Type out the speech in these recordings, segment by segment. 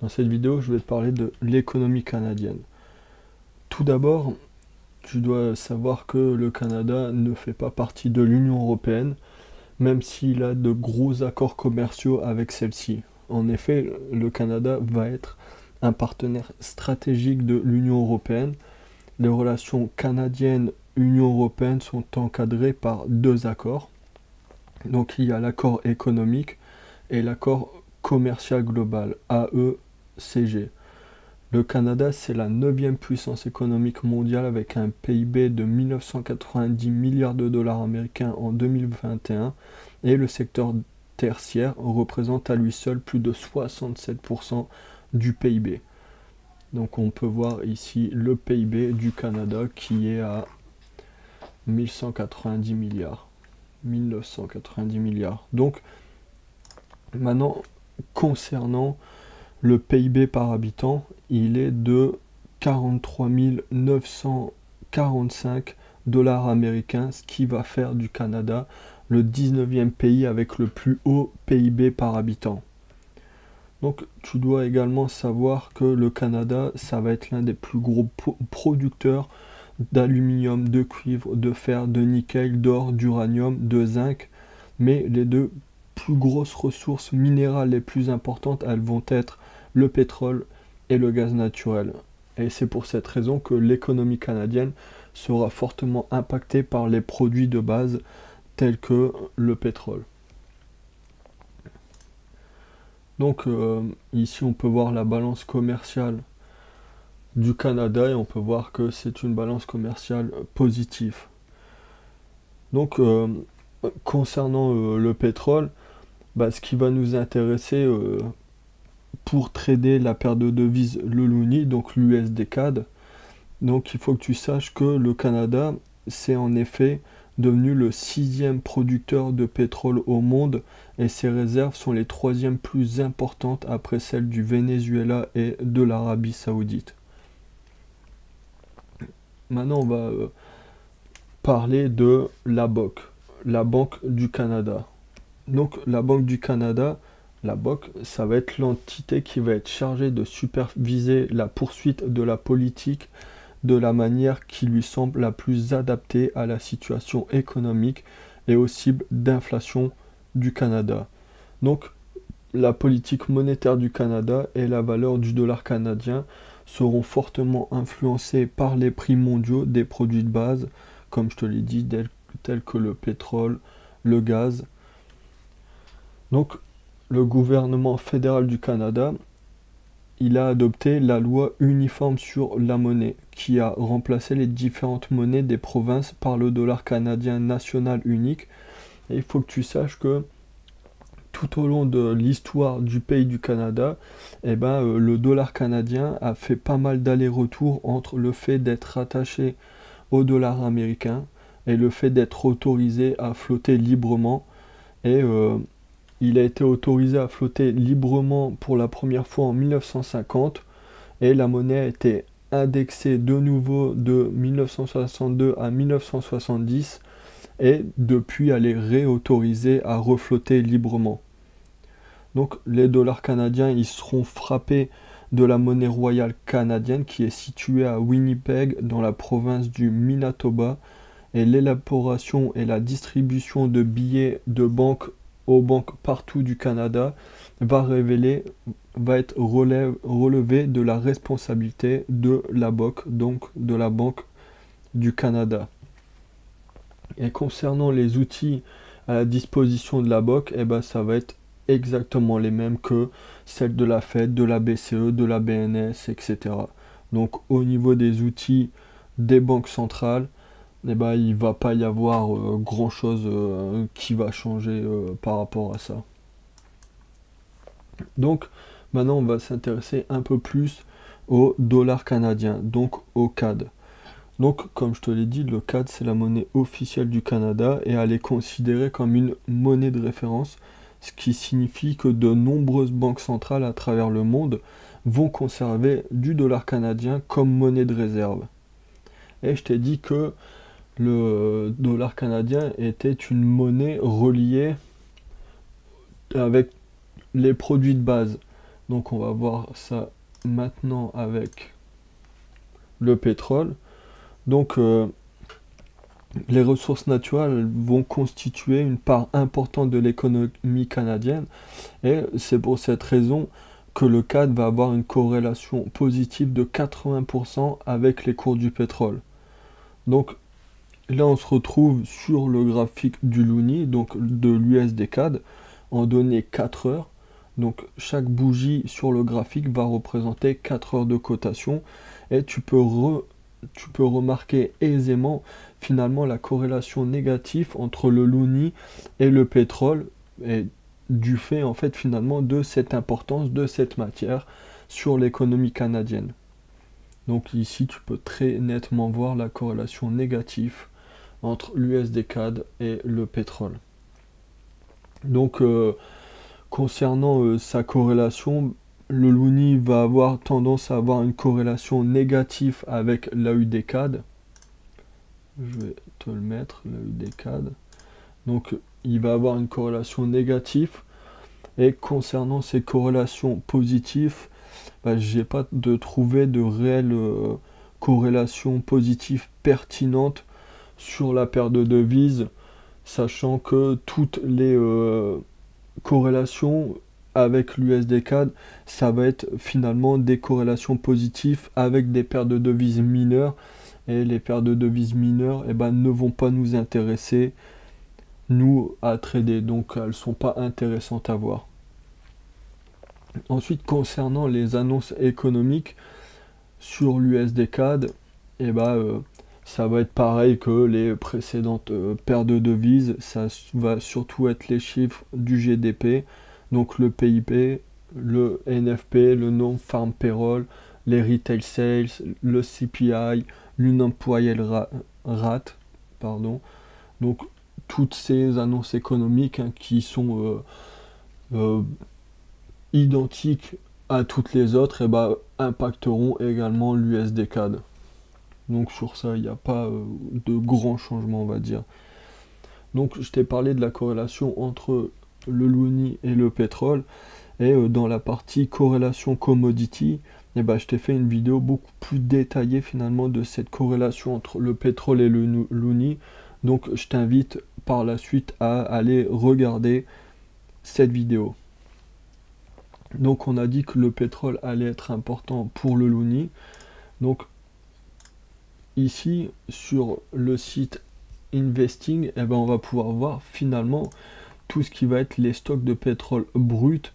Dans cette vidéo, je vais te parler de l'économie canadienne. Tout d'abord, tu dois savoir que le Canada ne fait pas partie de l'Union européenne, même s'il a de gros accords commerciaux avec celle-ci. En effet, le Canada va être un partenaire stratégique de l'Union européenne. Les relations canadiennes-Union européenne sont encadrées par deux accords. Donc il y a l'accord économique et l'accord commercial global, AECG. Le Canada, c'est la 9e puissance économique mondiale avec un PIB de 1990 milliards de dollars américains en 2021 et le secteur tertiaire représente à lui seul plus de 67% du PIB. Donc on peut voir ici le PIB du Canada qui est à 1190 milliards. 1990 milliards. Donc maintenant, concernant le PIB par habitant, il est de 43 945 dollars américains, ce qui va faire du Canada le 19e pays avec le plus haut PIB par habitant. Donc tu dois également savoir que le Canada, ça va être l'un des plus gros producteurs d'aluminium, de cuivre, de fer, de nickel, d'or, d'uranium, de zinc, mais les deux plus grosses ressources minérales les plus importantes, elles vont être le pétrole et le gaz naturel. Et c'est pour cette raison que l'économie canadienne sera fortement impactée par les produits de base tels que le pétrole. Donc ici on peut voir la balance commerciale du Canada et on peut voir que c'est une balance commerciale positive. Donc concernant le pétrole, ce qui va nous intéresser pour trader la paire de devises, le loonie, donc l'USD-CAD, donc il faut que tu saches que le Canada, c'est en effet devenu le 6e producteur de pétrole au monde et ses réserves sont les 3e plus importantes après celles du Venezuela et de l'Arabie Saoudite. Maintenant, on va parler de la BOC, la Banque du Canada. Donc la Banque du Canada, la BOC, ça va être l'entité qui va être chargée de superviser la poursuite de la politique de la manière qui lui semble la plus adaptée à la situation économique et aux cibles d'inflation du Canada. Donc, la politique monétaire du Canada et la valeur du dollar canadien seront fortement influencées par les prix mondiaux des produits de base, comme je te l'ai dit, tels que le pétrole, le gaz. Donc, le gouvernement fédéral du Canada, il a adopté la loi uniforme sur la monnaie, qui a remplacé les différentes monnaies des provinces par le dollar canadien national unique. Et il faut que tu saches que tout au long de l'histoire du pays du Canada, le dollar canadien a fait pas mal d'allers-retours entre le fait d'être attaché au dollar américain et le fait d'être autorisé à flotter librement. Et il a été autorisé à flotter librement pour la première fois en 1950 et la monnaie a été indexée de nouveau de 1962 à 1970 et depuis elle est réautorisée à reflotter librement. Donc les dollars canadiens, ils seront frappés de la monnaie royale canadienne qui est située à Winnipeg dans la province du Manitoba et l'élaboration et la distribution de billets de banque aux banques partout du Canada va être relevé de la responsabilité de la BOC, donc de la Banque du Canada. Et concernant les outils à la disposition de la BOC, ça va être exactement les mêmes que celles de la Fed, de la BCE, de la BNS, etc. Donc au niveau des outils des banques centrales, il ne va pas y avoir grand chose qui va changer par rapport à ça. Donc maintenant on va s'intéresser un peu plus au dollar canadien, donc au CAD. Donc comme je te l'ai dit, le CAD c'est la monnaie officielle du Canada et elle est considérée comme une monnaie de référence, ce qui signifie que de nombreuses banques centrales à travers le monde vont conserver du dollar canadien comme monnaie de réserve. Et je t'ai dit que le dollar canadien était une monnaie reliée avec les produits de base. Donc on va voir ça maintenant avec le pétrole. Donc les ressources naturelles vont constituer une part importante de l'économie canadienne et c'est pour cette raison que le CAD va avoir une corrélation positive de 80% avec les cours du pétrole. Donc là on se retrouve sur le graphique du Loonie, donc de l'USD CAD, en données 4 heures. Donc chaque bougie sur le graphique va représenter 4 heures de cotation et tu peux remarquer aisément finalement la corrélation négative entre le Loonie et le pétrole et du fait en fait finalement de cette importance de cette matière sur l'économie canadienne. Donc ici tu peux très nettement voir la corrélation négative entre l'USD CAD et le pétrole. Donc concernant sa corrélation, le Loonie va avoir tendance à avoir une corrélation négative avec l'AUD CAD. Je vais te le mettre, l'AUD CAD. Donc il va avoir une corrélation négative. Et concernant ces corrélations positives, j'ai pas trouvé de réelle corrélation positive pertinente sur la paire de devises, sachant que toutes les corrélations avec l'USD CAD, ça va être finalement des corrélations positives avec des paires de devises mineures. Et les paires de devises mineures ne vont pas nous intéresser, nous, à trader. Donc elles ne sont pas intéressantes à voir. Ensuite, concernant les annonces économiques sur l'USD CAD, ça va être pareil que les précédentes paires de devises. Ça va surtout être les chiffres du GDP, donc le PIB, le NFP, le non-farm payroll, les retail sales, le CPI, l'unemployed rate, pardon. Donc toutes ces annonces économiques qui sont identiques à toutes les autres impacteront également l'USD CAD. Donc sur ça, il n'y a pas de grands changements, on va dire. Donc je t'ai parlé de la corrélation entre le Loonie et le pétrole. Et dans la partie corrélation commodity, je t'ai fait une vidéo beaucoup plus détaillée finalement de cette corrélation entre le pétrole et le Loonie. Donc je t'invite par la suite à aller regarder cette vidéo. Donc on a dit que le pétrole allait être important pour le Loonie. Donc ici sur le site Investing, on va pouvoir voir finalement tout ce qui va être les stocks de pétrole brut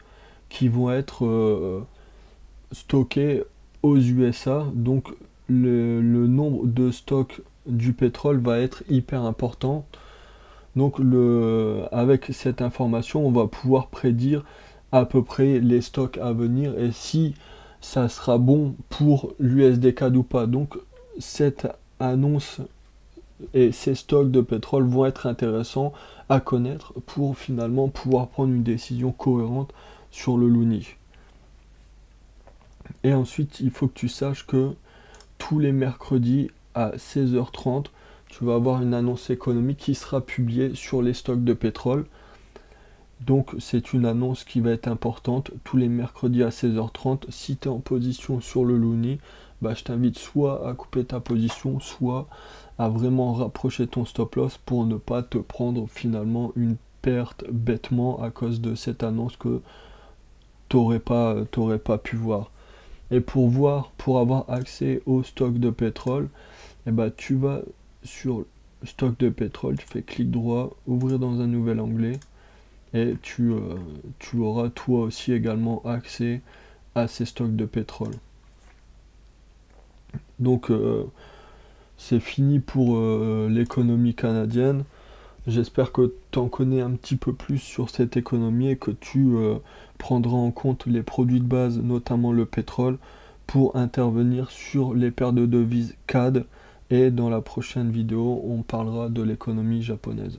qui vont être stockés aux USA. Donc le nombre de stocks du pétrole va être hyper important. Donc avec cette information, on va pouvoir prédire à peu près les stocks à venir et si ça sera bon pour l'USD CAD ou pas. Donc cette annonce et ces stocks de pétrole vont être intéressants à connaître pour finalement pouvoir prendre une décision cohérente sur le Loonie. Et ensuite, il faut que tu saches que tous les mercredis à 16h30, tu vas avoir une annonce économique qui sera publiée sur les stocks de pétrole. Donc c'est une annonce qui va être importante tous les mercredis à 16h30. Si tu es en position sur le Loonie, je t'invite soit à couper ta position, soit à vraiment rapprocher ton stop loss pour ne pas te prendre finalement une perte bêtement à cause de cette annonce que tu n'aurais pas pu voir. Et pour avoir accès au stock de pétrole, tu vas sur stock de pétrole, tu fais clic droit, ouvrir dans un nouvel onglet et tu auras toi aussi également accès à ces stocks de pétrole. Donc c'est fini pour l'économie canadienne. J'espère que tu en connais un petit peu plus sur cette économie et que tu prendras en compte les produits de base, notamment le pétrole, pour intervenir sur les paires de devises CAD. Et dans la prochaine vidéo, on parlera de l'économie japonaise.